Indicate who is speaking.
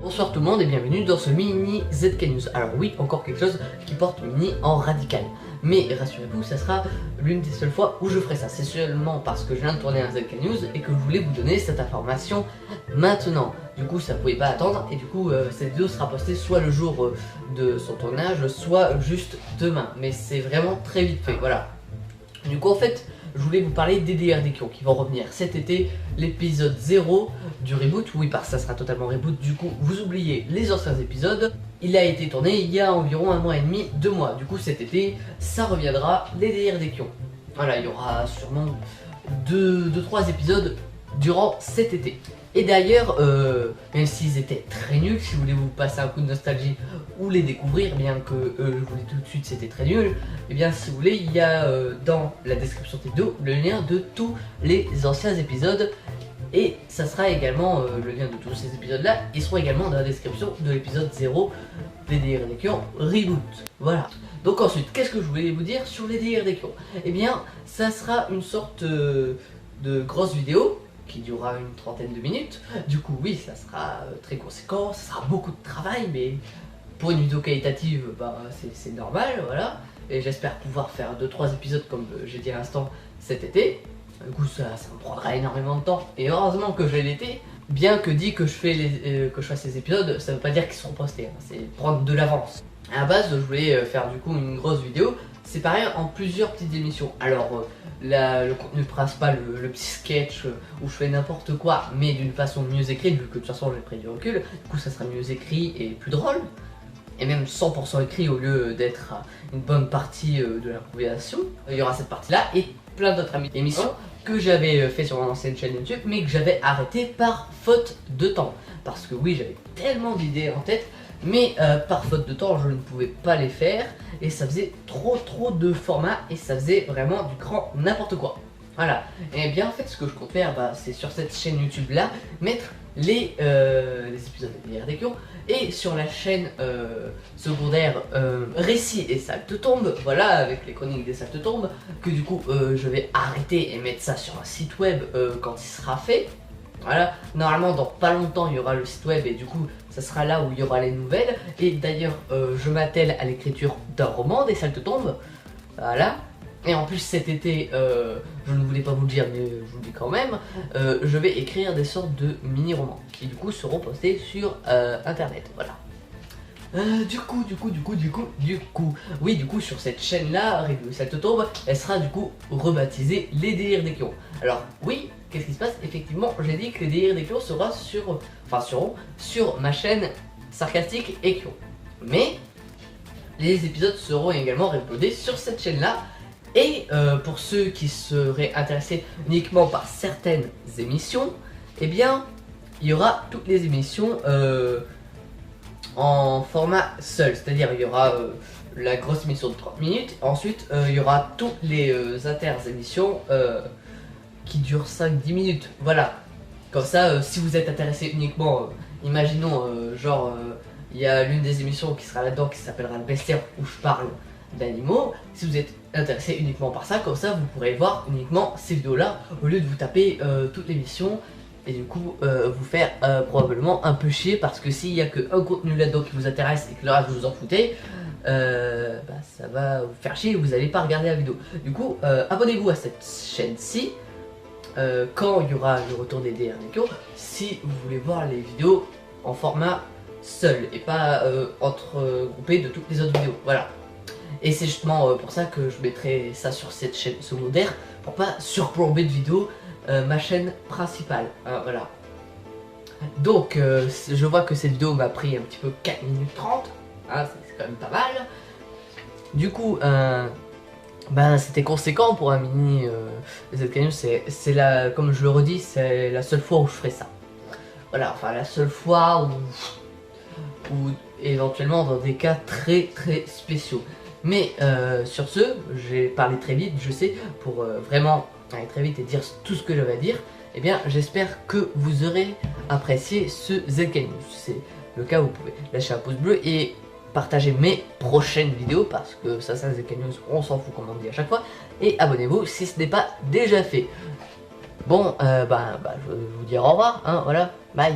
Speaker 1: Bonsoir tout le monde et bienvenue dans ce mini ZK News. Alors oui, encore quelque chose qui porte mini en radical. Mais rassurez-vous, ça sera l'une des seules fois où je ferai ça. C'est seulement parce que je viens de tourner un ZK News et que je voulais vous donner cette information maintenant. Du coup, ça ne pouvait pas attendre et du coup, cette vidéo sera postée soit le jour de son tournage, soit juste demain. Mais c'est vraiment très vite fait, voilà. Du coup, en fait, je voulais vous parler des DRDQ qui vont revenir cet été, l'épisode 0 du reboot. Oui, parce que ça sera totalement reboot, du coup, vous oubliez les anciens épisodes. Il a été tourné il y a environ 1 mois et demi, 2 mois. Du coup, cet été, ça reviendra, les DRDQ. Voilà, il y aura sûrement 2-3 épisodes durant cet été. Et d'ailleurs, même s'ils étaient très nuls, si vous voulez vous passer un coup de nostalgie ou les découvrir, bien que je vous dis tout de suite c'était très nul, et bien si vous voulez, il y a dans la description de cette vidéo le lien de tous les anciens épisodes. Et ça sera également, le lien de tous ces épisodes là, ils seront également dans la description de l'épisode 0 des DRDQ Reboot. Voilà. Donc ensuite, qu'est-ce que je voulais vous dire sur les DRDQ? Eh bien, ça sera une sorte de grosse vidéo qui durera une trentaine de minutes. Du coup oui, ça sera très conséquent, ça sera beaucoup de travail, mais pour une vidéo qualitative, bah, c'est normal, voilà. Et j'espère pouvoir faire 2-3 épisodes comme j'ai dit à l'instant cet été. Du coup ça me prendra énormément de temps, et heureusement que j'ai l'été. Bien que dit que je fasse ces épisodes, ça veut pas dire qu'ils seront postés, hein. C'est prendre de l'avance. À la base, je voulais faire du coup une grosse vidéo séparée en plusieurs petites émissions. Alors le contenu principal, le petit sketch où je fais n'importe quoi, mais d'une façon mieux écrite, vu que de toute façon j'ai pris du recul, du coup ça sera mieux écrit et plus drôle, et même 100% écrit au lieu d'être une bonne partie de l'improvisation. Il y aura cette partie là et plein d'autres émissions que j'avais fait sur mon ancienne chaîne YouTube, mais que j'avais arrêté par faute de temps. Parce que oui, j'avais tellement d'idées en tête, mais par faute de temps je ne pouvais pas les faire, et ça faisait trop de formats, et ça faisait vraiment du grand n'importe quoi. Voilà. Et bien en fait ce que je compte faire, bah, c'est sur cette chaîne YouTube là mettre les épisodes des DRDQ, et sur la chaîne secondaire Récits et Saltes Tombes, voilà, avec les chroniques des Saltes Tombes, que du coup je vais arrêter et mettre ça sur un site web quand il sera fait. Voilà, normalement dans pas longtemps il y aura le site web, et du coup ça sera là où il y aura les nouvelles. Et d'ailleurs je m'attelle à l'écriture d'un roman des Saltes Tombes. Voilà. Et en plus cet été, je ne voulais pas vous le dire mais je vous le dis quand même, je vais écrire des sortes de mini-romans qui du coup seront postés sur internet, voilà. Du coup, oui, du coup sur cette chaîne là, Review Saltes Tombes, elle sera du coup rebaptisée les DRDQ. Alors oui, qu'est-ce qui se passe? Effectivement, j'ai dit que les DRDQ seront sur ma chaîne Sarcastique et Kyo. Mais les épisodes seront également uploadés sur cette chaîne là. Et pour ceux qui seraient intéressés uniquement par certaines émissions, eh bien, il y aura toutes les émissions en format seul. C'est-à-dire, il y aura la grosse émission de 30 minutes. Ensuite, il y aura toutes les inter-émissions qui durent 5-10 minutes. Voilà. Comme ça, si vous êtes intéressé uniquement, imaginons, il y a l'une des émissions qui sera là-dedans qui s'appellera Le Bestiaire, où je parle d'animaux. Si vous êtes intéressé uniquement par ça, comme ça vous pourrez voir uniquement ces vidéos là au lieu de vous taper toute l'émission, et du coup vous faire probablement un peu chier, parce que s'il y a qu'un contenu là-dedans qui vous intéresse et que le reste vous en foutez, bah, ça va vous faire chier et vous n'allez pas regarder la vidéo. Du coup abonnez-vous à cette chaîne-ci quand il y aura le retour des DRDQ, si vous voulez voir les vidéos en format seul et pas entregroupé de toutes les autres vidéos, voilà. Et c'est justement pour ça que je mettrai ça sur cette chaîne secondaire, pour pas surplomber de vidéos ma chaîne principale, voilà. Donc je vois que cette vidéo m'a pris un petit peu 4 minutes 30, hein, c'est quand même pas mal. Du coup ben, c'était conséquent pour un mini ZK News. C'est la, comme je le redis, c'est la seule fois où je ferai ça. Voilà, enfin la seule fois où éventuellement dans des cas très spéciaux. Mais sur ce, j'ai parlé très vite, je sais, pour vraiment aller très vite et dire tout ce que j'avais à dire. Eh bien, j'espère que vous aurez apprécié ce ZK News. C'est le cas, vous pouvez lâcher un pouce bleu et partager mes prochaines vidéos, parce que ça c'est ZK News, on s'en fout comme on dit à chaque fois. Et abonnez-vous si ce n'est pas déjà fait. Bon, je vais vous dire au revoir, hein, voilà, bye.